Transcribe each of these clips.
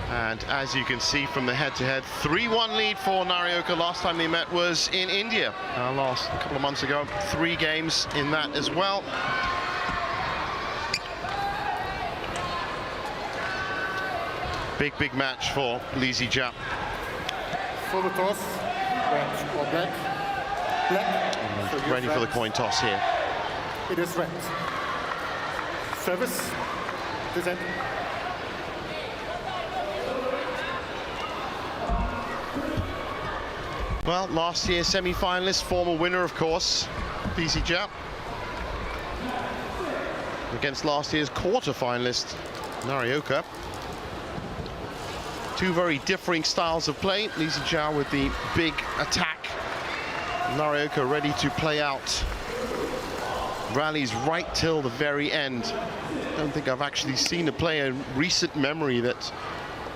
And as you can see from the head-to-head, 3-1 lead for Naraoka. Last time they met was in India, last couple of months ago. 3 games in that as well. Big match for Zii Jia. For the toss, red or black? Black. So ready for the coin toss here. It is red. Service. Descent. Well, last year's semi-finalist, former winner, of course, Zii Jia, against last year's quarter-finalist, Naraoka. 2 very differing styles of play. Zii Jia with the big attack. Naraoka ready to play out rallies right till the very end. I don't think I've actually seen a player in recent memory that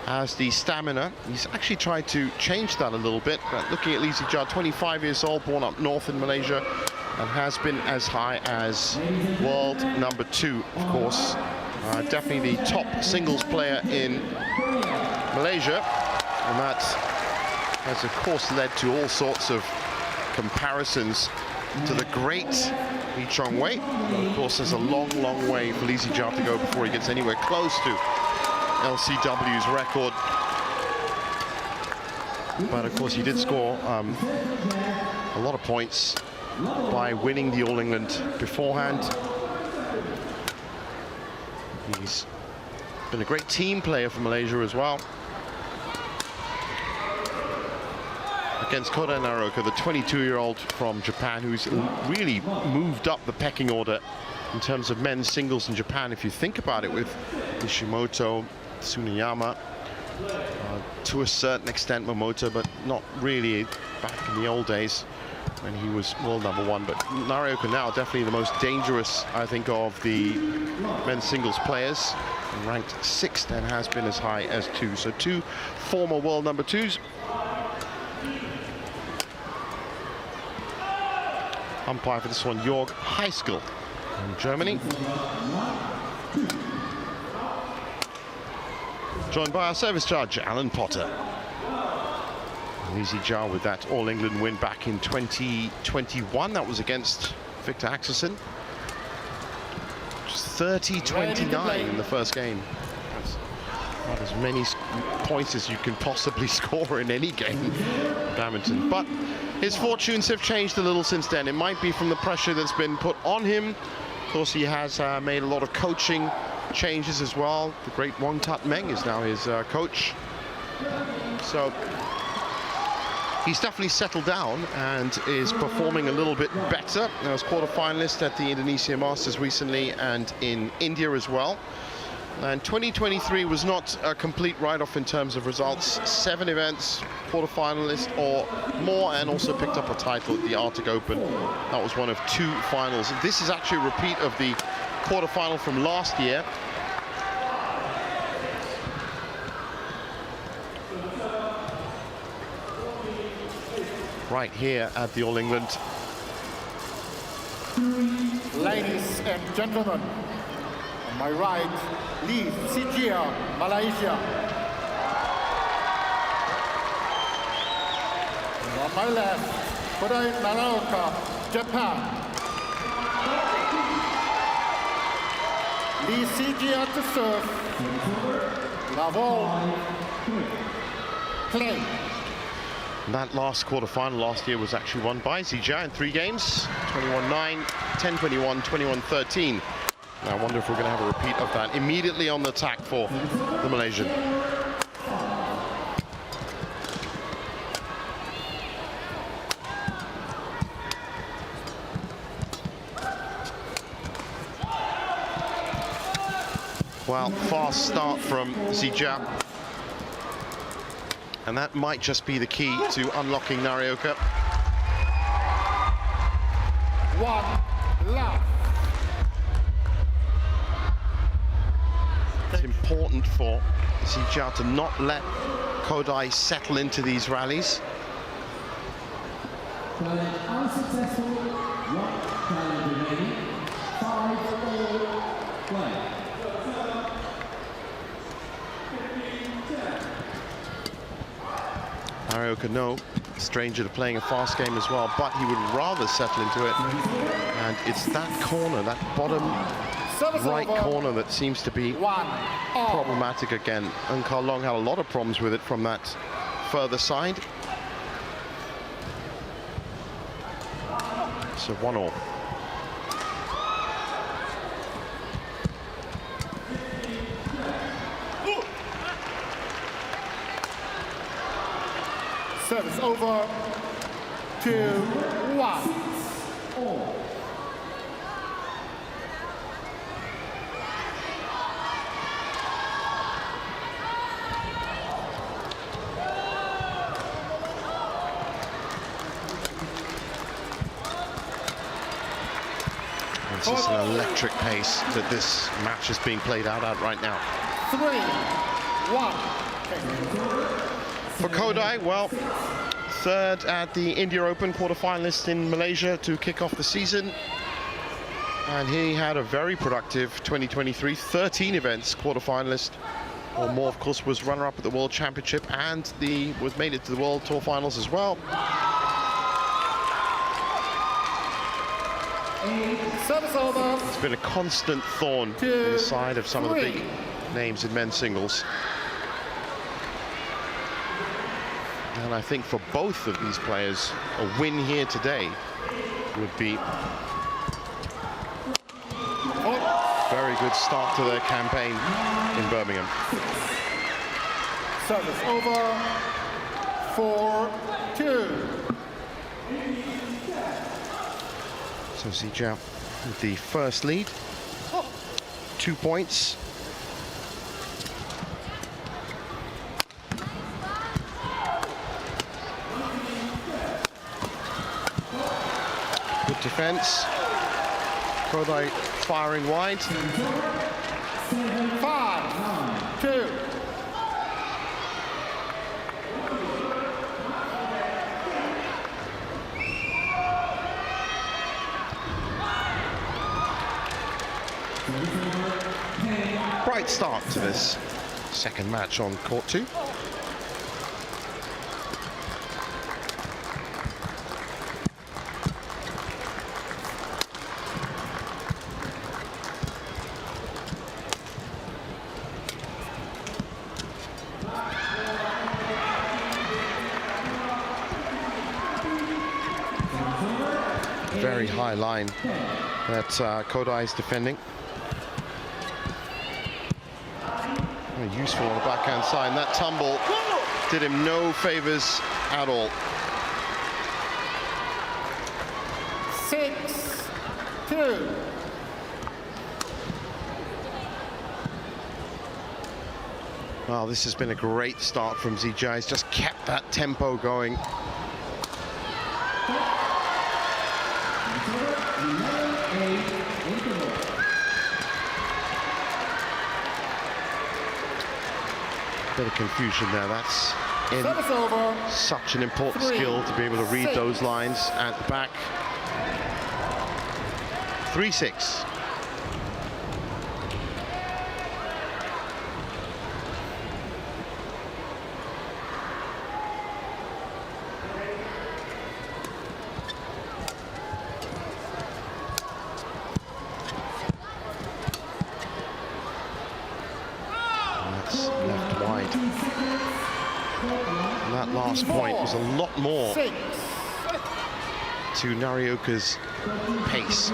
has the stamina. He's actually tried to change that a little bit, but looking at Zii Jia, 25 years old, born up north in Malaysia, and has been as high as world #2, of course. Definitely the top singles player in Malaysia, and that has of course led to all sorts of comparisons to the great Lee Chong-wei. Of course, there's a long way for Zii Jia to go before he gets anywhere close to LCW's record. But of course, he did score a lot of points by winning the All England beforehand. He's been a great team player for Malaysia as well. Against Kodai Naraoka, the 22-year-old from Japan, who's really moved up the pecking order in terms of men's singles in Japan. If you think about it, with Nishimoto, Tsuneyama, to a certain extent Momota, but not really back in the old days when he was world #1. But Naraoka now definitely the most dangerous, I think, of the men's singles players, ranked 6th and has been as high as 2. So 2 former world #2s. Umpire for this one, Jörg Heiskell from Germany. Joined by our service judge, Alan Potter. Zii Jia with that All England win back in 2021. That was against Victor Axelsen. 30-29 in the first game. That's not as many points as you can possibly score in any game in badminton. But his fortunes have changed a little since then. It might be from the pressure that's been put on him. Of course, he has made a lot of coaching changes as well. The great Wong Tat Meng is now his coach. So he's definitely settled down and is performing a little bit better. He was quarter-finalist at the Indonesia Masters recently and in India as well. And 2023 was not a complete write-off in terms of results. 7 events, quarter-finalist or more, and also picked up a title at the Arctic Open. That was one of 2 finals. This is actually a repeat of the quarter-final from last year. Right here at the All England. Ladies and gentlemen, on my right, Zii Jia, Malaysia. And on my left, Kodai Naraoka, Japan. Zii Jia to serve. Bravo. Play. That last quarter-final last year was actually won by Zii Jia in 3 games, 21-9, 10-21, 21-13. Now I wonder if we're going to have a repeat of that immediately on the attack for the Malaysian. Well, fast start from Zii Jia. And that might just be the key to unlocking Naraoka. 1 love. It's important for Zii Jia to not let Kodai settle into these rallies. Unsuccessful, 1 challenge remaining, 5-all play. Naraoka, no stranger to playing a fast game as well, but he would rather settle into it. And it's that corner, that bottom right corner, that seems to be problematic again. And Carl Long had a lot of problems with it from that further side. So 1-1. Service over, 2-1. This is an electric pace that this match is being played out at right now. 3-1. For Kodai, well, third at the India Open, quarterfinalist in Malaysia to kick off the season. And he had a very productive 2023, 13 events, quarterfinalist or more. Of course, was runner-up at the World Championship and made it to the World Tour finals as well. Service over. It's been a constant thorn in the side of some of the big names in men's singles. And I think for both of these players, a win here today would be a very good start to their campaign in Birmingham. Service over, 4-2. So Zii Jia with the first lead, 2 points. Good defense. Kodai firing wide. 5-2. Bright start to this second match on court 2. Very high line that Kodai is defending. Very useful on the backhand side, and that tumble did him no favors at all. 6-2. Well, this has been a great start from Zii Jia. He's just kept that tempo going. Bit of confusion there. That's in such an important skill to be able to read those lines at the back. 3-6. Left wide. And that last point was a lot more to Naraoka's pace.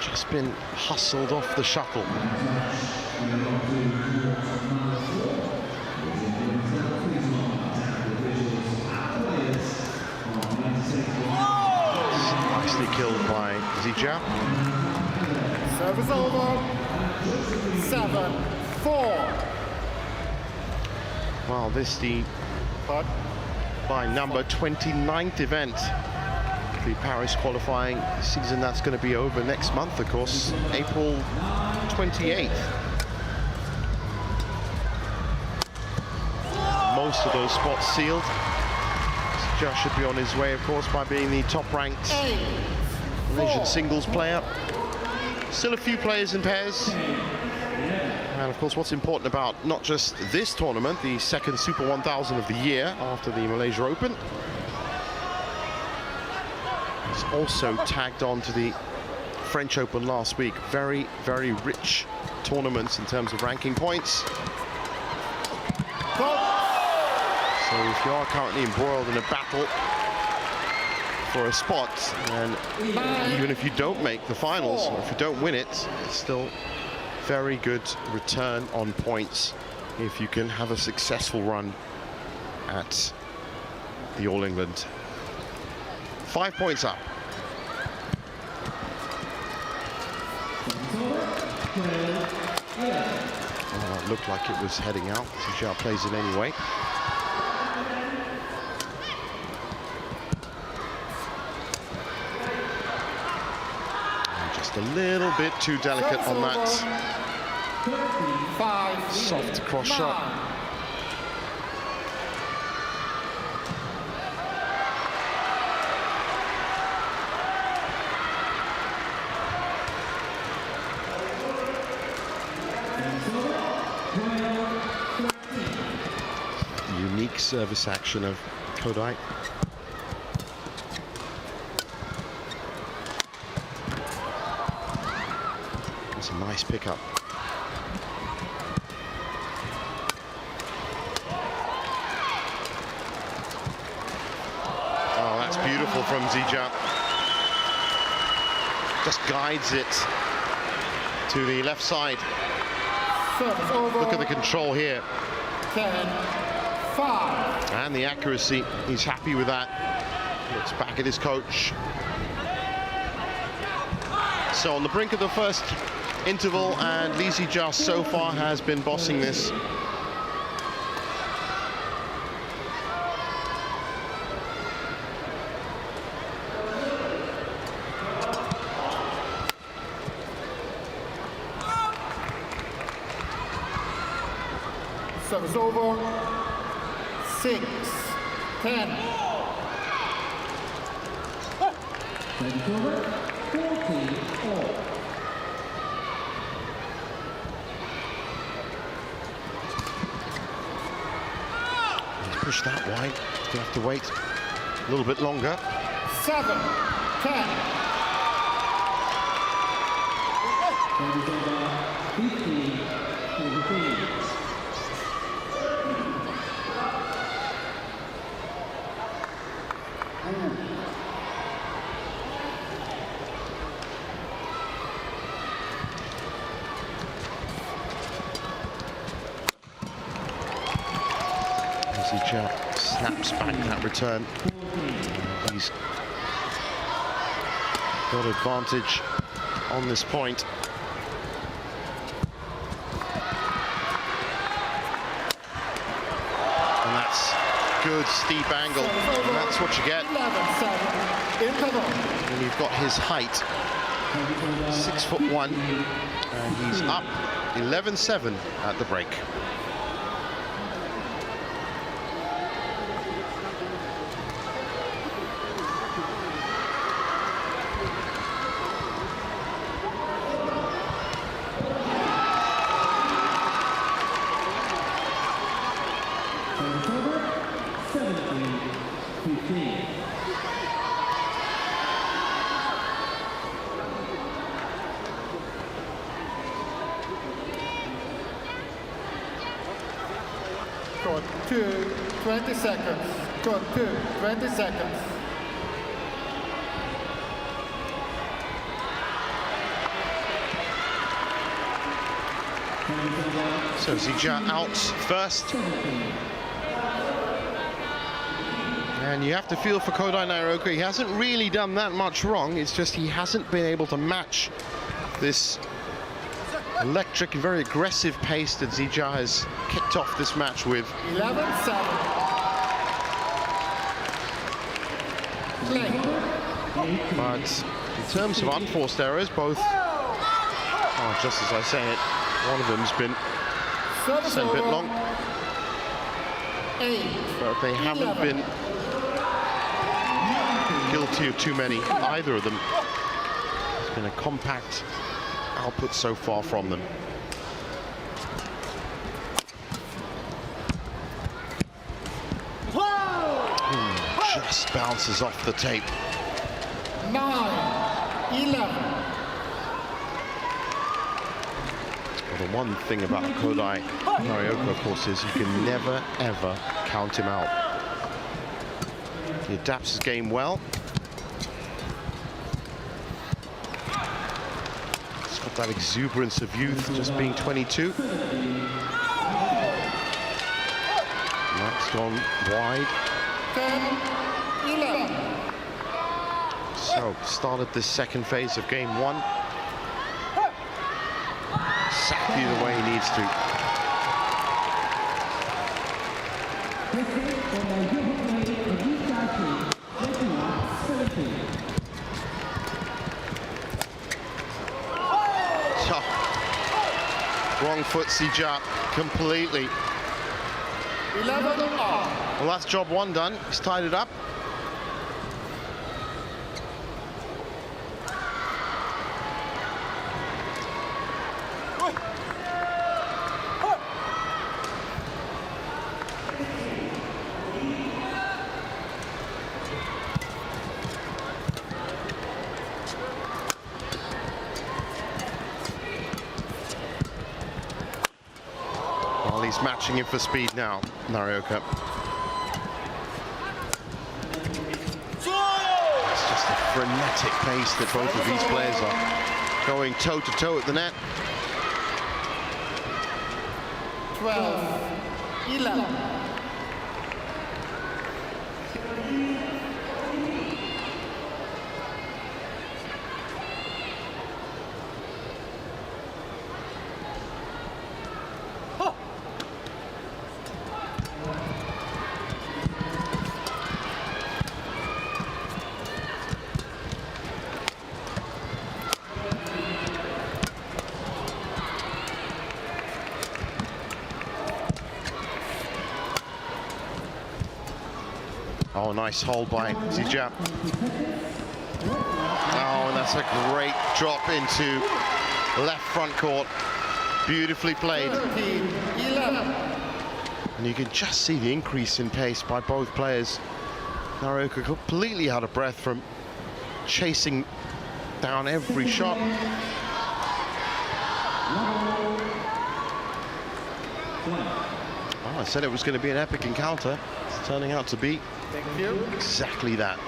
Just been hustled off the shuttle. Nicely killed by Zii Jia. Service over, 7-4. Well, this by number 29th event, the Paris qualifying season. That's going to be over next month, of course, April 28th. Most of those spots sealed. Just should be on his way, of course, by being the top-ranked Malaysian singles player. Still a few players in pairs. And of course, what's important about not just this tournament, the second Super 1000 of the year after the Malaysia Open, it's also tagged on to the French Open last week. Very, very rich tournaments in terms of ranking points. So if you are currently embroiled in a battle for a spot, and even if you don't make the finals, or if you don't win it, it's still very good return on points if you can have a successful run at the All England. 5 points up. Oh, it looked like it was heading out. Zii Jia plays it anyway. A little bit too delicate on that soft cross shot. Unique service action of Kodai. Nice pickup. Oh, that's beautiful from Zii Jia. Just guides it to the left side. Look at the control here. 10-5. And the accuracy, he's happy with that. Looks back at his coach. So on the brink of the first interval, and Zii Jia so far has been bossing this. Service over. 6-10. Service over. 14-all. Push that wide. Gonna have to wait a little bit longer. 7-10. Service over. 15-14. Zii Jia snaps back that return. He's got advantage on this point. And that's good steep angle. And that's what you get. 11-7. And you've got his height, 6'1", and he's up 11-7 at the break. Got 20 seconds. Got 20 seconds. So Zii Jia out first. And you have to feel for Kodai Naraoka. He hasn't really done that much wrong. It's just he hasn't been able to match this electric and very aggressive pace that Zii Jia has kicked off this match with. 11-7. But in terms of unforced errors, both, oh, just as I say it, one of them's been sent a bit long. 8. But they haven't been guilty of too many, either of them. It's been a compact output so far from them. just bounces off the tape. 9-11. Well, the one thing about Kodai Naraoka, of course, is you can never, ever count him out. He adapts his game well. He's got that exuberance of youth, just being 22. That's gone wide. 10-11. So, started this second phase of game one exactly the way he needs to. Wrong foot, Zii Jia, completely. 11 all. Well, that's job one done. He's tied it up. Well, he's matching him for speed now, Naraoka. It's just a frenetic pace that both of these players are going toe-to-toe at the net. 12-11. Oh, nice hold by Zii Jia. Oh, and that's a great drop into left front court. Beautifully played. 13-11. And you can just see the increase in pace by both players. Naraoka completely out of breath from chasing down every shot. Oh, I said it was going to be an epic encounter. It's turning out to be exactly that.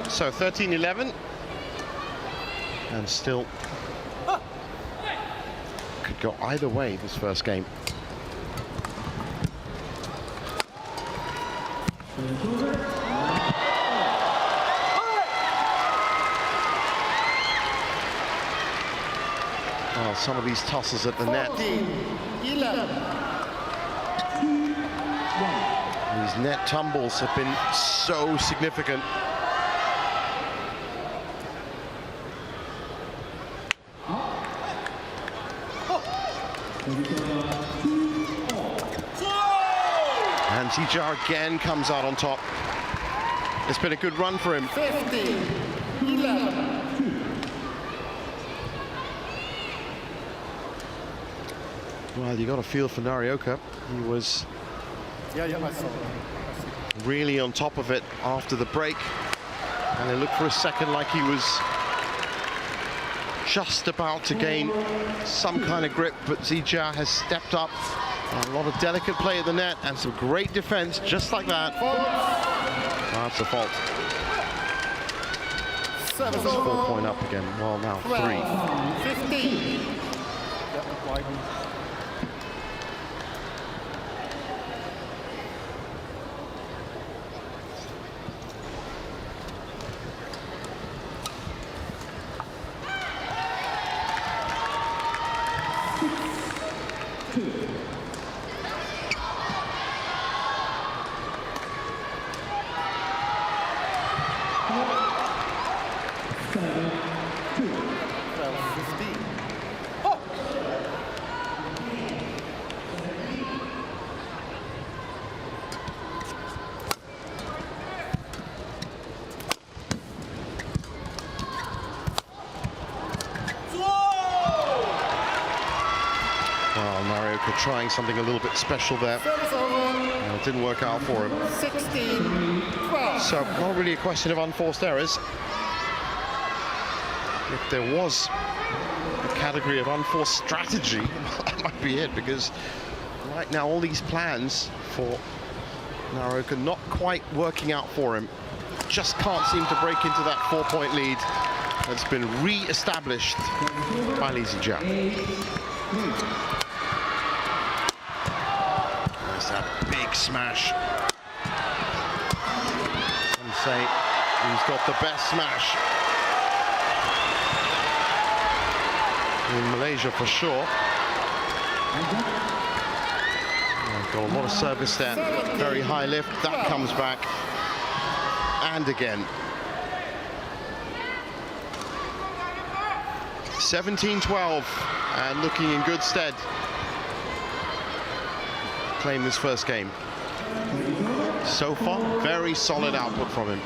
So 13-11, and still could go either way this first game. Well, some of these tosses at the net. 14-11. These net tumbles have been so significant. And Zii Jia again comes out on top. It's been a good run for him. 15-11. Well, you got a feel for Naraoka. He was really on top of it after the break. And it looked for a second like he was just about to gain some kind of grip, but Zii Jia has stepped up. A lot of delicate play at the net and some great defense, just like that. That's a fault. 4 point up again. Well, now 3. 15. trying something a little bit special there. Service over. And it didn't work out for him. 16-12. So not really a question of unforced errors. If there was a category of unforced strategy, that might be it, because right now all these plans for Naraoka not quite working out for him. Just can't seem to break into that 4-point lead that's been re-established by Zii Jia. There's that big smash. Some say he's got the best smash in Malaysia for sure. Got a lot of service there, very high lift, that comes back, and again. 17-12, and looking in good stead. Claim this first game. So far, very solid output from him.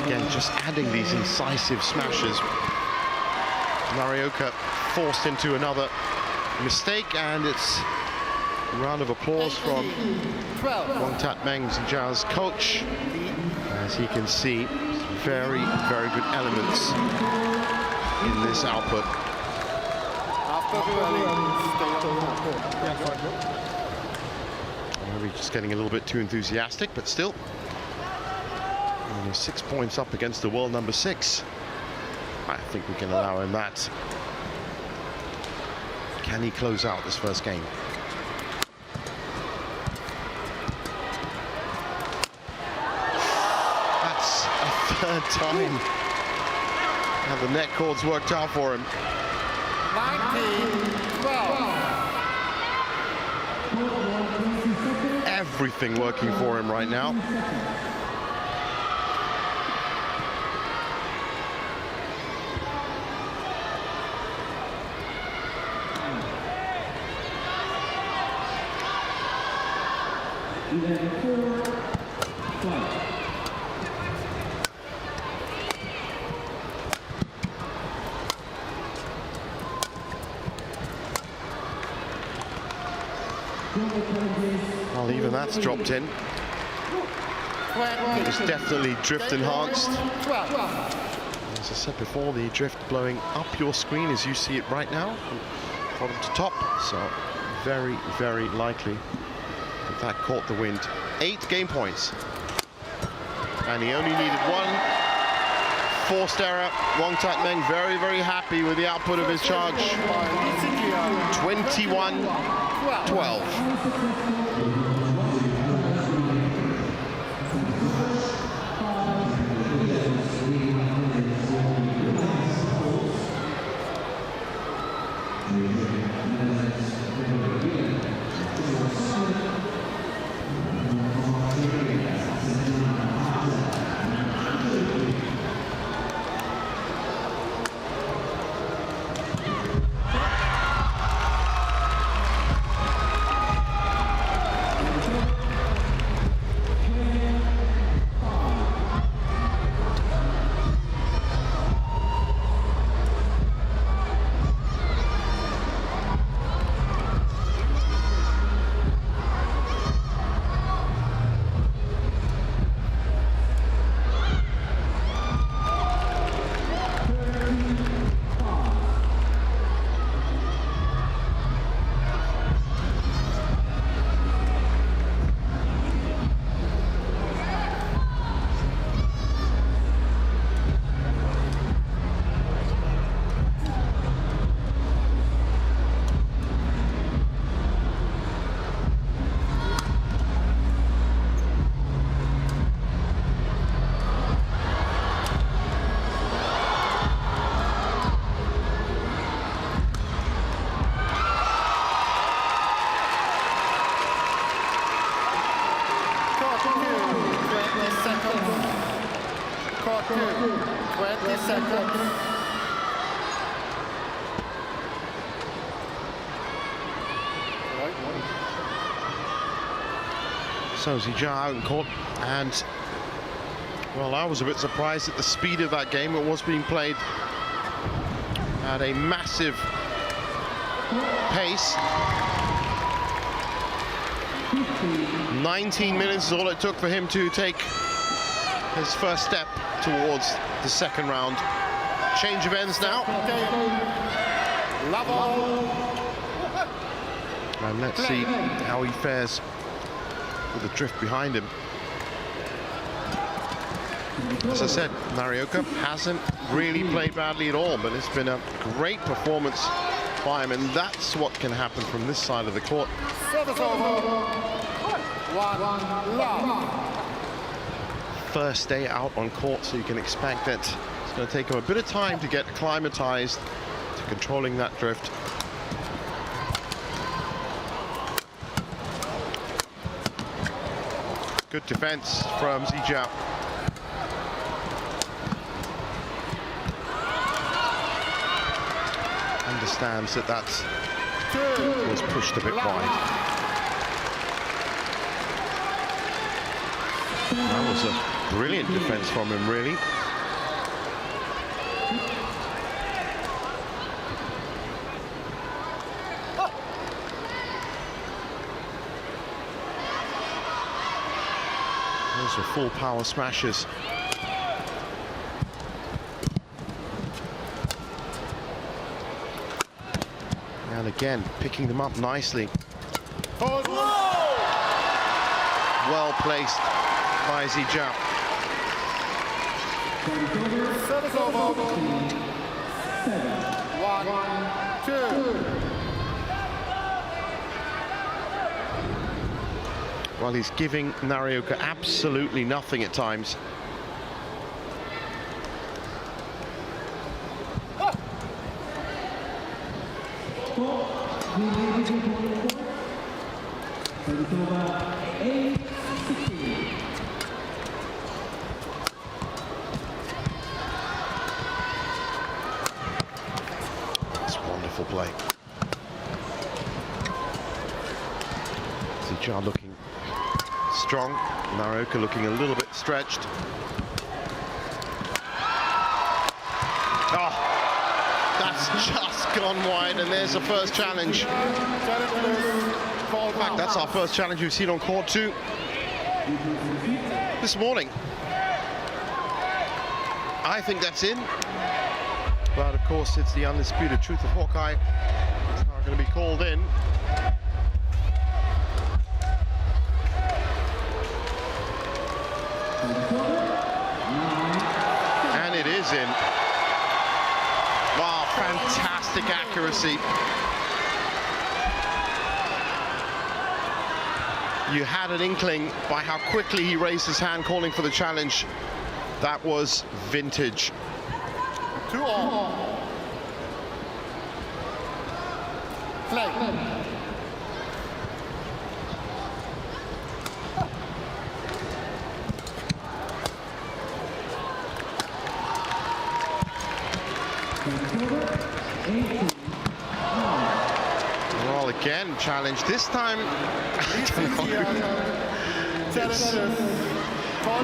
Again, just adding these incisive smashes. Naraoka forced into another mistake, and it's a round of applause from Wongtat-Meng, Zii Jia's coach. As he can see, very, very good elements in this output. Maybe just getting a little bit too enthusiastic, but still. Only 6 points up against the world number 6. I think we can allow him that. Can he close out this first game? That's a third time. And the net chords worked out for him. 19-12. Everything working for him right now. Well, even that's dropped in. It's definitely drift enhanced. As I said before, the drift blowing up your screen as you see it right now, from bottom to top. So very, very likely that that caught the wind. 8 game points. And he only needed one forced error. Wongtat-Meng very, very happy with the output of his charge. 21-12. So Zii Jia out in court, and well, I was a bit surprised at the speed of that game. It was being played at a massive pace. 19 minutes is all it took for him to take his first step towards the second round. Change of ends now. And let's see how he fares with the drift behind him. As I said, Naraoka hasn't really played badly at all, but it's been a great performance by him, and that's what can happen from this side of the court. First day out on court, so you can expect that it's going to take him a bit of time to get acclimatized to controlling that drift. Good defense from Zii Jia. Understands that that was pushed a bit wide. That was a brilliant defense from him, really. Those are full power smashes. And again, picking them up nicely. Well placed by Zii Jia. Well, he's giving Naraoka absolutely nothing at times. It's wonderful play. Zii Jia looking strong, Naraoka looking a little bit stretched. Oh, that's just gone wide, and there's the first challenge. In fact, that's our first challenge we've seen on court 2 this morning. I think that's in, but of course it's the undisputed truth of Hawkeye. It's not going to be called in. And it is in. Wow, fantastic accuracy. You had an inkling by how quickly he raised his hand calling for the challenge. That was vintage. 2-all. Play. Well, again, challenge. This time, it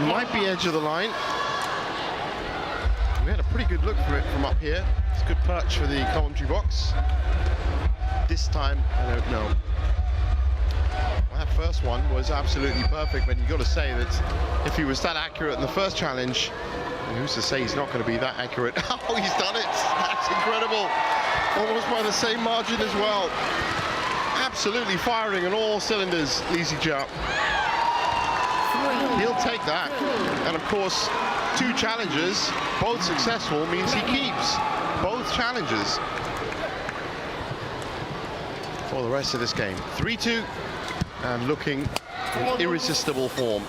might be edge of the line. We had a pretty good look for it from up here. It's a good perch for the commentary box. This time, I don't know. Well, that first one was absolutely perfect, but you've got to say that if he was that accurate in the first challenge, who's to say he's not going to be that accurate? Oh, he's done it! That's incredible! Almost by the same margin as well. Absolutely firing on all cylinders, Zii Jia. He'll take that. And of course, 2 challenges, both successful, means he keeps both challenges for the rest of this game. 3-2, and looking in irresistible form.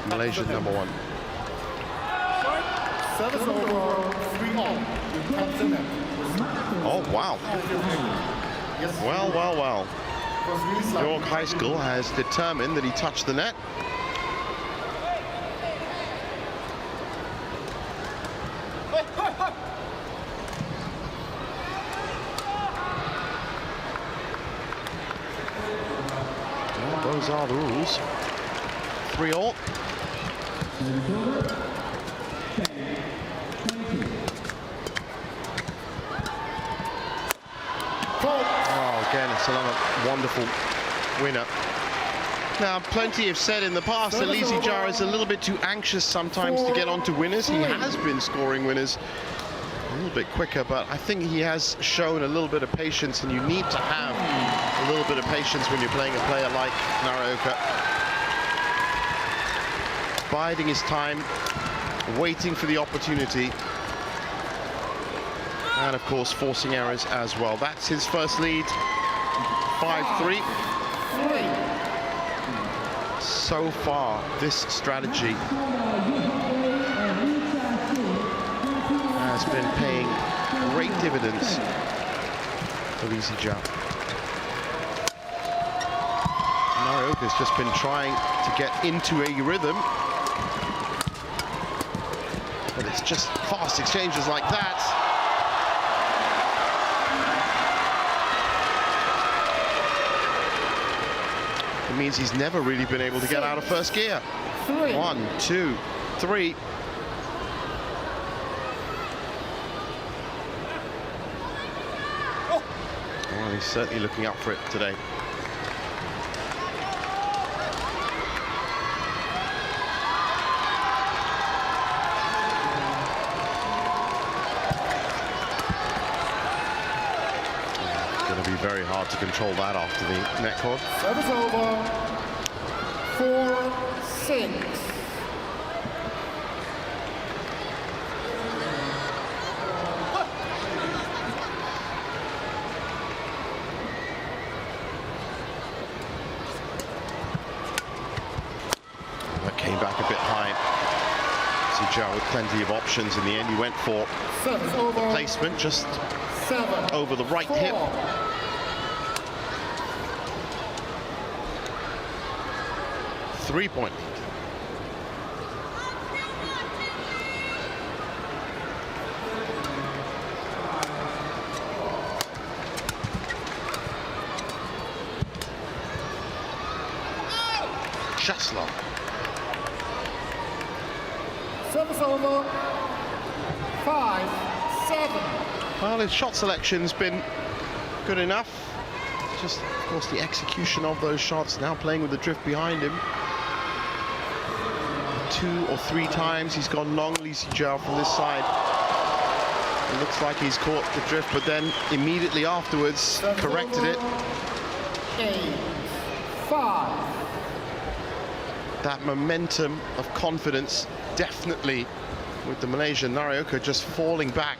Malaysian #1. Oh, wow. Well, well, well. York High School has determined that he touched the net. Well, those are the rules. 3-all. Oh, again, it's another wonderful winner. Now, plenty have said in the past that Zii Jia is a little bit too anxious sometimes to get onto winners. He has been scoring winners a little bit quicker, but I think he has shown a little bit of patience, and you need to have a little bit of patience when you're playing a player like Naraoka. Biding his time, waiting for the opportunity, and of course forcing errors as well. That's his first lead, 5-3. So far, this strategy has been paying great dividends for Zii Jia. Naraoka's just been trying to get into a rhythm, but it's just fast exchanges like that. It means he's never really been able to get out of first gear. 1, 2, 3. Well, he's certainly looking up for it today. Very hard to control that after the net cord. Service over. 4-6. That came back a bit high. Zii Jia with plenty of options. In the end, he went for the placement, just over the right hip. 3-point. Just long. Service over. 5-7. Well, his shot selection's been good enough. Just, of course, the execution of those shots. Now playing with the drift behind him. 2 or 3 times he's gone long, Zii Jia, from this side. It looks like he's caught the drift, but then immediately afterwards corrected it. 8-5. That momentum of confidence, definitely with the Malaysian. Naraoka just falling back.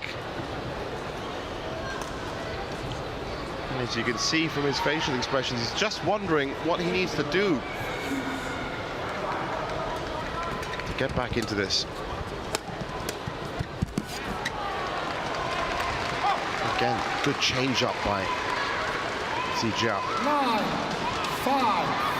And as you can see from his facial expressions, he's just wondering what he needs to do get back into this. Again, good change up by Zii Jia. 9-5.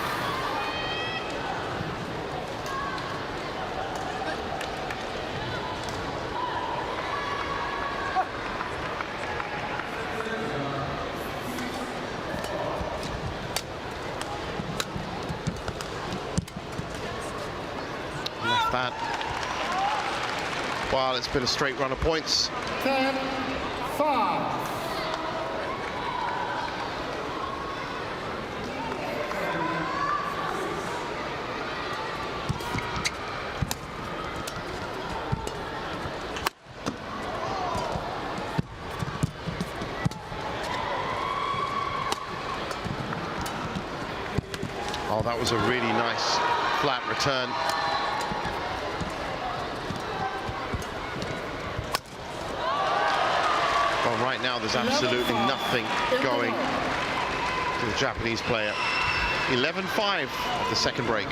That. Well, it's been a straight run of points. 10-5. Oh, that was a really nice flat return. Well, right now there's absolutely nothing going to the Japanese player. 11-5 at the second break.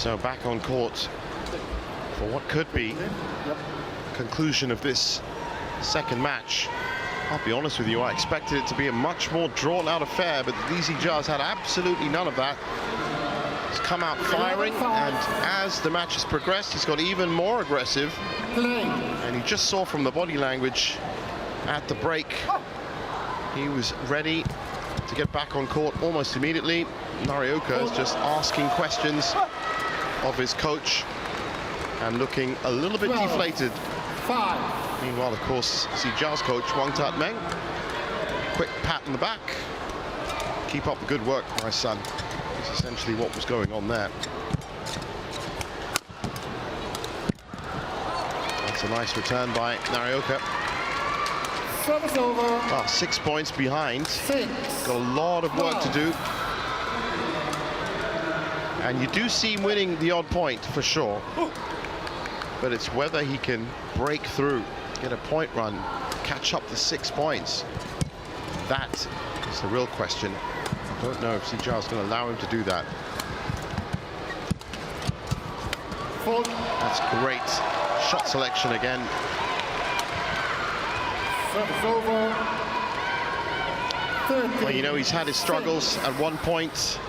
So back on court for what could be conclusion of this second match. I'll be honest with you, I expected it to be a much more drawn-out affair, but Zii Jia has had absolutely none of that. He's come out firing, and as the match has progressed, he's got even more aggressive. And you just saw from the body language at the break, he was ready to get back on court almost immediately. Naraoka is just asking questions of his coach and looking a little bit deflated. Meanwhile, of course, Zii Jia's coach, Wang Tat-Meng, quick pat on the back. Keep up the good work, my son. That's essentially what was going on there. That's a nice return by Naraoka. Service over. 6 points behind. Got a lot of work to do. And you do see him winning the odd point for sure. But it's whether he can break through, get a point run, catch up to 6 points. That is the real question. I don't know if Zii Jia is going to allow him to do that. That's great shot selection again. Service over. 30. Well, you know, he's had his struggles. At one point,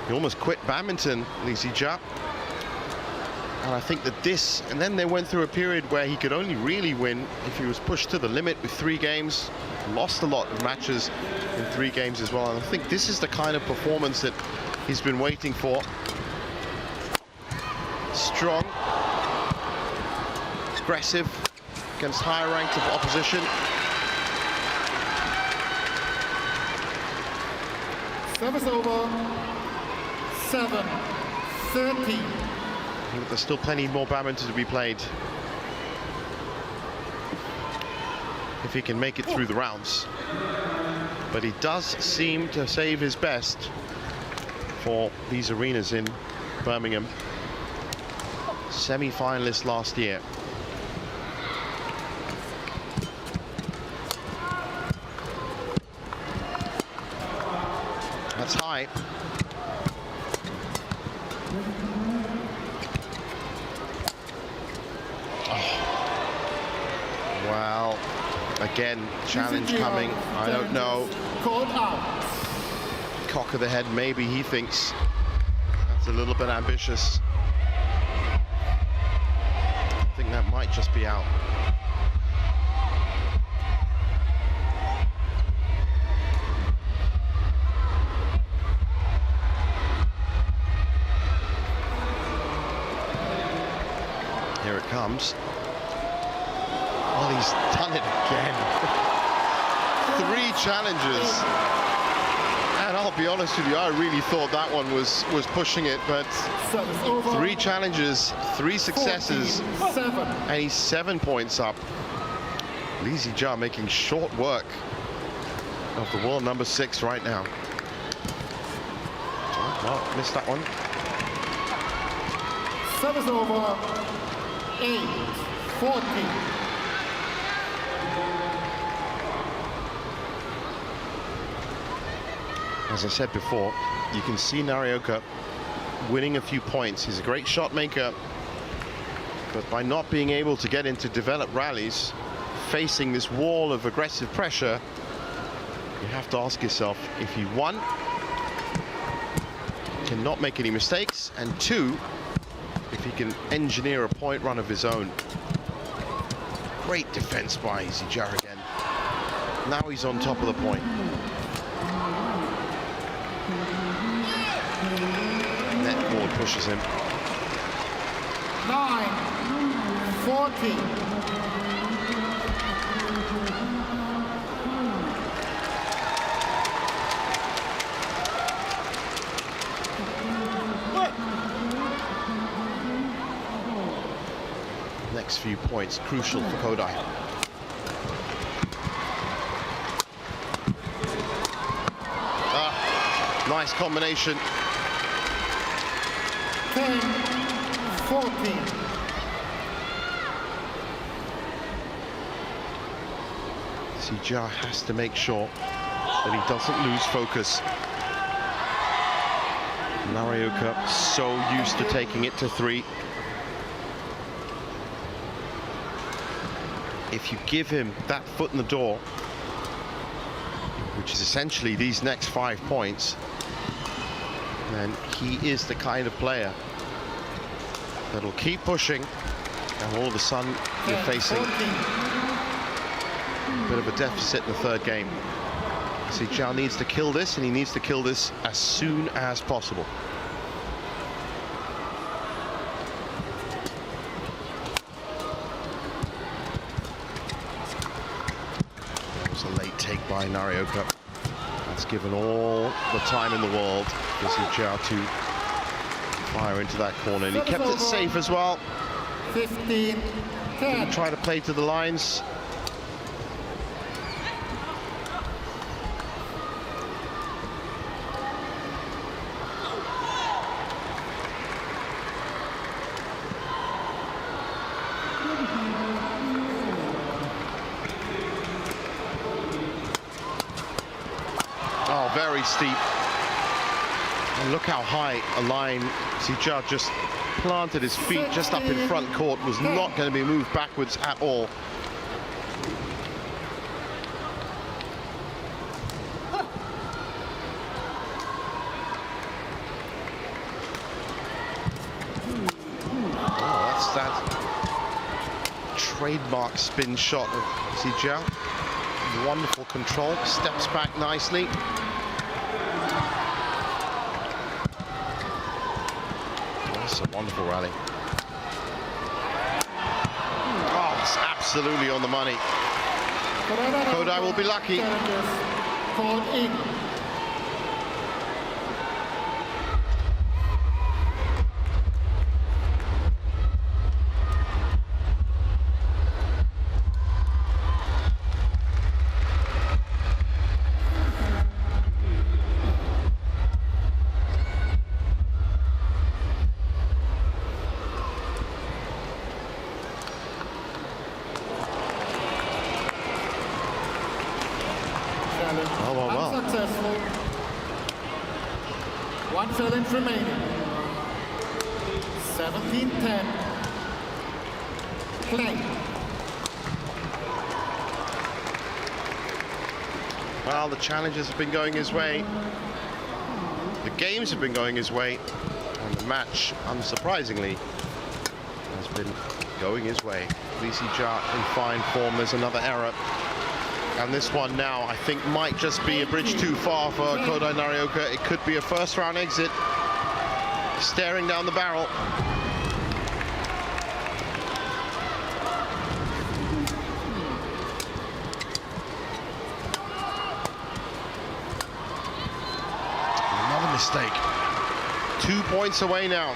he almost quit badminton, Zii Jia. And I think that this, and then they went through a period where he could only really win if he was pushed to the limit with 3 games. Lost a lot of matches in 3 games as well. And I think this is the kind of performance that he's been waiting for. Strong, aggressive against higher ranked of opposition. Service over. 7-30. I think there's still plenty more badminton to be played if he can make it through the rounds. But he does seem to save his best for these arenas in Birmingham. Semi-finalist last year. That's high. Well, again, challenge coming. I don't know. Cock of the head, maybe he thinks that's a little bit ambitious. I think that might just be out. Here it comes. Well, he's done it again. 3 challenges. And I'll be honest with you, I really thought that one was pushing it, but 3 challenges, 3 successes, and he's 7 points up. Zii Jia making short work of the world number 6 right now. Well, missed that one. Service over. 8-40. As I said before, you can see Naraoka winning a few points. He's a great shot maker, but by not being able to get into developed rallies, facing this wall of aggressive pressure, you have to ask yourself if he, 1, cannot make any mistakes, and 2, if he can engineer a point run of his own. Great defense by Zii Jia again. Now he's on top of the point. Net board pushes him. 9-40. Next few points crucial for Kodai. Nice combination. 10-14. Zii Jia has to make sure that he doesn't lose focus. Naraoka so used to taking it to 3. If you give him that foot in the door, which is essentially these next 5 points, then he is the kind of player that'll keep pushing, and all of a sudden you're facing a bit of a deficit in the 3rd game. Zii Jia needs to kill this, and he needs to kill this as soon as possible. That was a late take by Naraoka. That's given all the time in the world for Zii Jia to fire into that corner, and he kept it safe as well. 15-10. Didn't try to play to the lines. Oh, very steep. And look how high a line Zii Jia just planted his feet just up in front court. Was not going to be moved backwards at all. Oh, that's that trademark spin shot of Zii Jia. Wonderful control, steps back nicely. That's a wonderful rally. Oh, it's absolutely on the money. Kodai will be lucky. Called in. Well. Unsuccessful. 1 challenge remaining. 17-10. Play. Well, the challenges have been going his way. The games have been going his way. And the match, unsurprisingly, has been going his way. Zii Jia in fine form. There's another error. And this one now, I think, might just be a bridge too far for Kodai Naraoka. It could be a 1st round exit. Staring down the barrel. Another mistake. 2 points away now.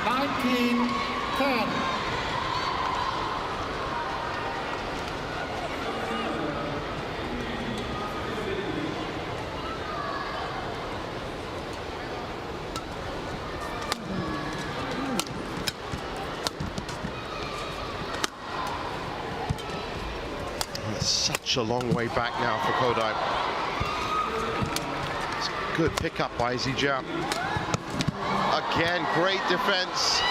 19-10. Such a long way back now for Kodai. It's a good pickup by Zii Jia. Again, great defense.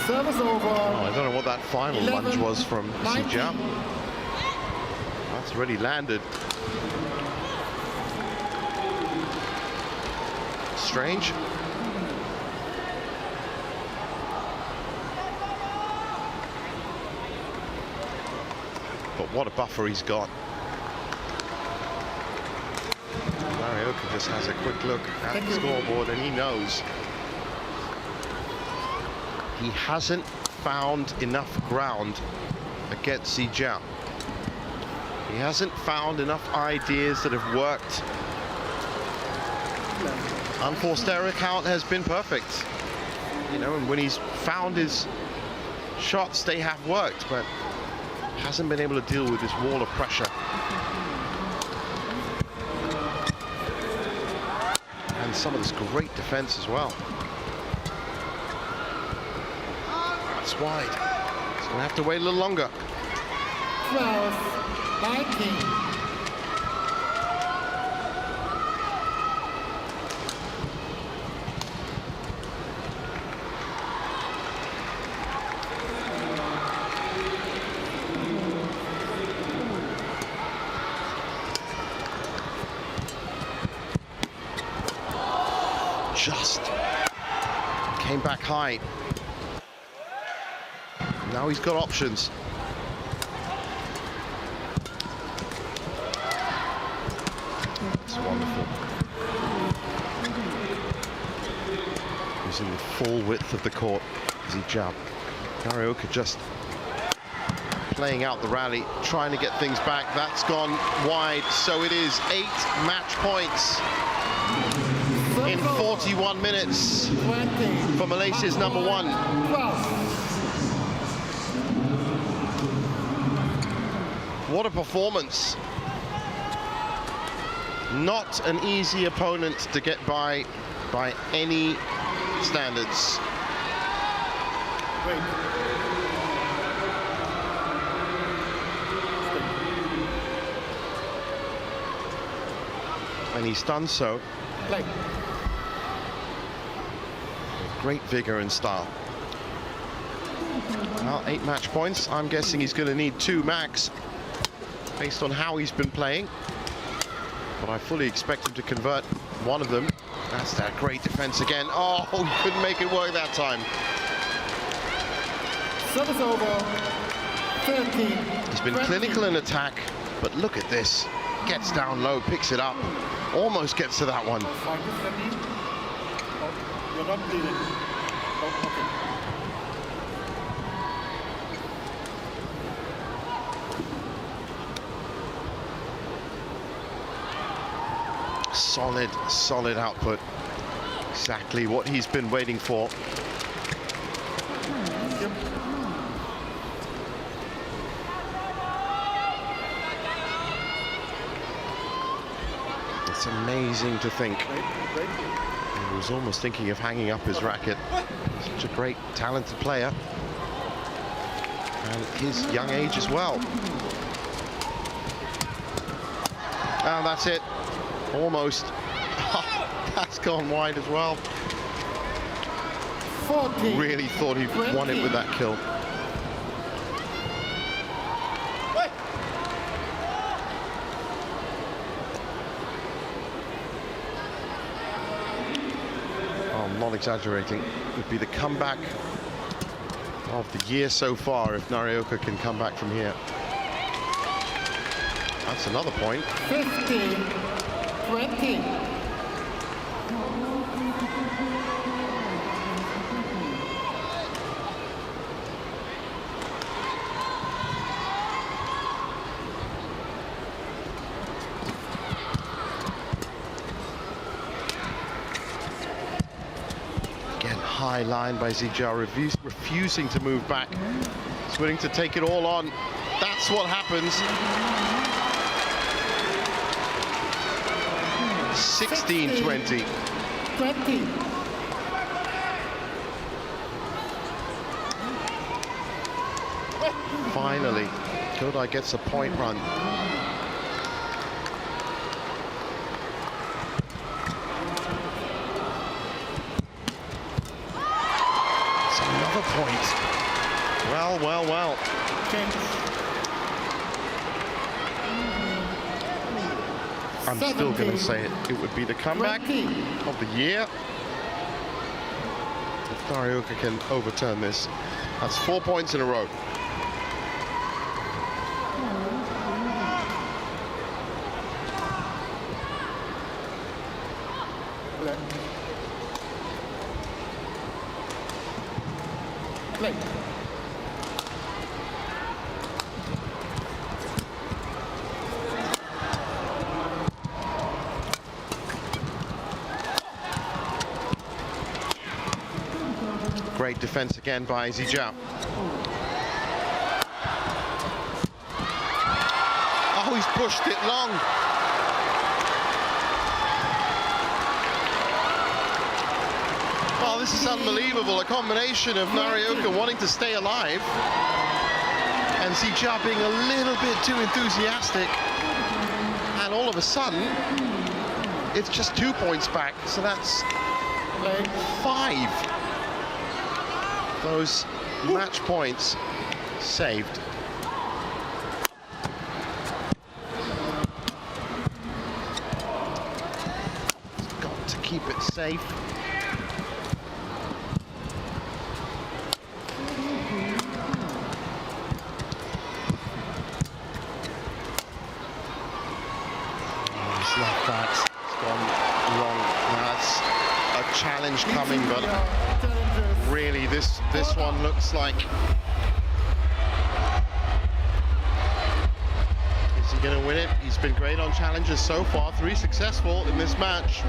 Service over. Oh, I don't know what that final lunge was from Zii Jia. That's really landed. Strange. But what a buffer he's got. Naraoka just has a quick look at the scoreboard, and he knows he hasn't found enough ground against Zii Jia. He hasn't found enough ideas that have worked. Unforced error count has been perfect. You know, and when he's found his shots, they have worked, but hasn't been able to deal with this wall of pressure. And some of this great defense as well. That's wide. He's gonna have to wait a little longer. 12 19. Just came back high. Now he's got options. It's wonderful. He's in the full width of the court. Zii Jia. Naraoka just playing out the rally, trying to get things back. That's gone wide, so it is 8 match points in 41 minutes for Malaysia's number 1. What a performance. Not an easy opponent to get by any standards. And he's done so with great vigor and style. Well, 8 match points. I'm guessing he's going to need 2 max based on how he's been playing. But I fully expect him to convert one of them. That's that great defense again. Oh, he couldn't make it work that time. Service over. 13. He's been clinical in attack, but look at this. Gets down low, picks it up, almost gets to that one. You're not bleeding. Solid output. Exactly what he's been waiting for. It's amazing to think. He was almost thinking of hanging up his racket. Such a great, talented player. And at his young age as well. And that's it. Almost. That's gone wide as well. 14. Really thought he won it with that kill. I'm not exaggerating. It would be the comeback of the year so far if Naraoka can come back from here. That's another point. 15. 20. Again, high line by Zii Jia, refusing to move back. He's willing to take it all on. That's what happens. 16-20. 20. Finally, Kodai gets a point run. It's another point. Well. I'm still going to say it would be the comeback of the year. If Naraoka can overturn this, that's 4 points in a row. Play. Great defense again by Zii Jia. Oh, he's pushed it long. Oh, this is unbelievable. A combination of Naraoka wanting to stay alive And Zii Jia being a little bit too enthusiastic. And all of a sudden, it's just 2 points back. So that's 5. Those match points saved. Got to keep it safe. Left that's gone wrong. That's a challenge coming, but really this one looks like, is he going to win it? He's been great on challenges so far, 3 successful in this match.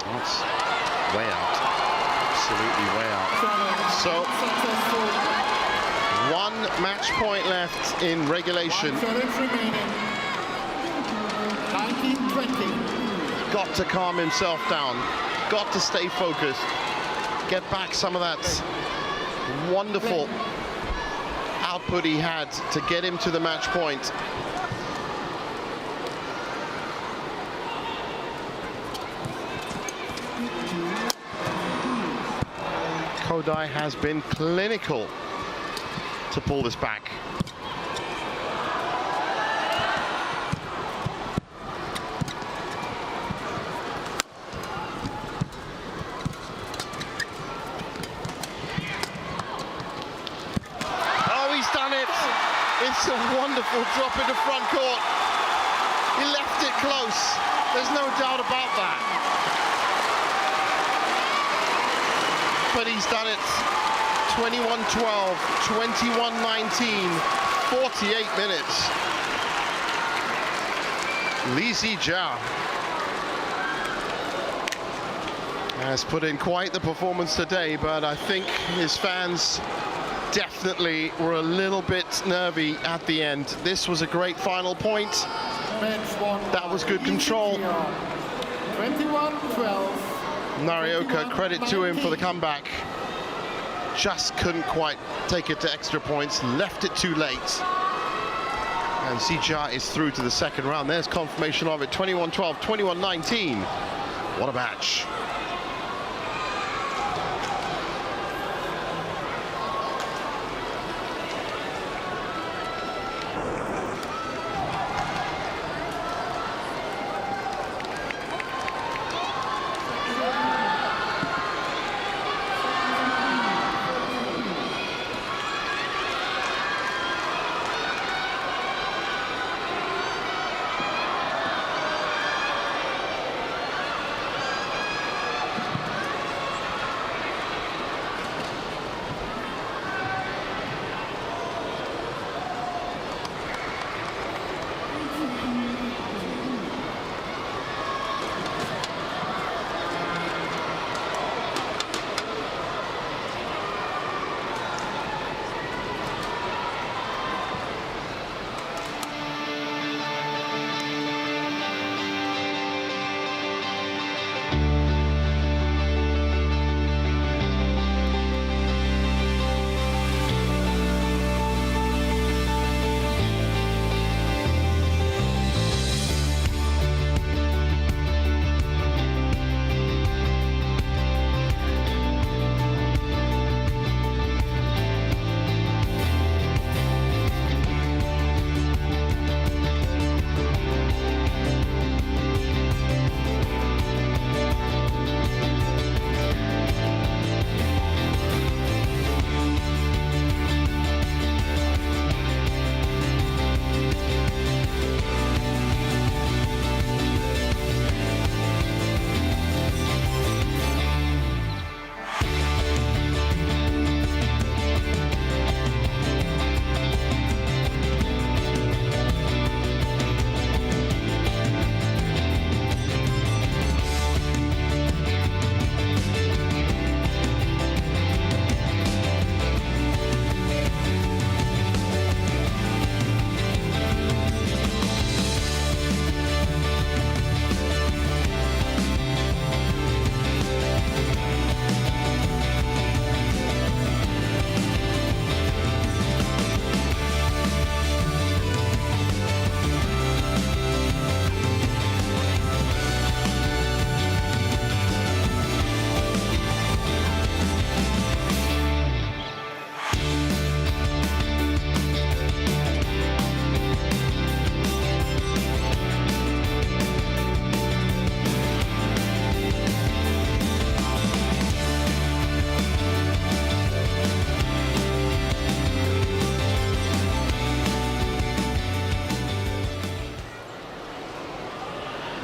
That's way out. Absolutely way out. So, 1 match point left in regulation. 19-20. Got to calm himself down. Got to stay focused. Get back some of that wonderful output he had to get him to the match point. Kodai has been clinical to pull this back. Oh, he's done it! It's a wonderful drop into front court. He left it close. There's no doubt about that. But he's done it. 21-12, 21-19, 48 minutes. Zii Jia has put in quite the performance today, but I think his fans definitely were a little bit nervy at the end. This was a great final point. That was good control. 21-12. Naraoka, credit to him for the comeback. Just couldn't quite take it to extra points, left it too late. And Zii Jia is through to the second round. There's confirmation of it, 21-12, 21-19. What a match.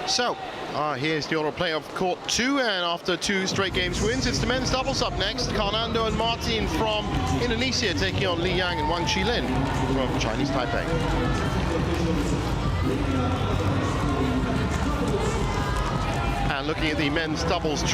So, here's the auto play of court 2, and after 2 straight games wins, it's the men's doubles up next. Karnando and Martin from Indonesia taking on Li Yang and Wang Qilin from Chinese Taipei. And looking at the men's doubles draw.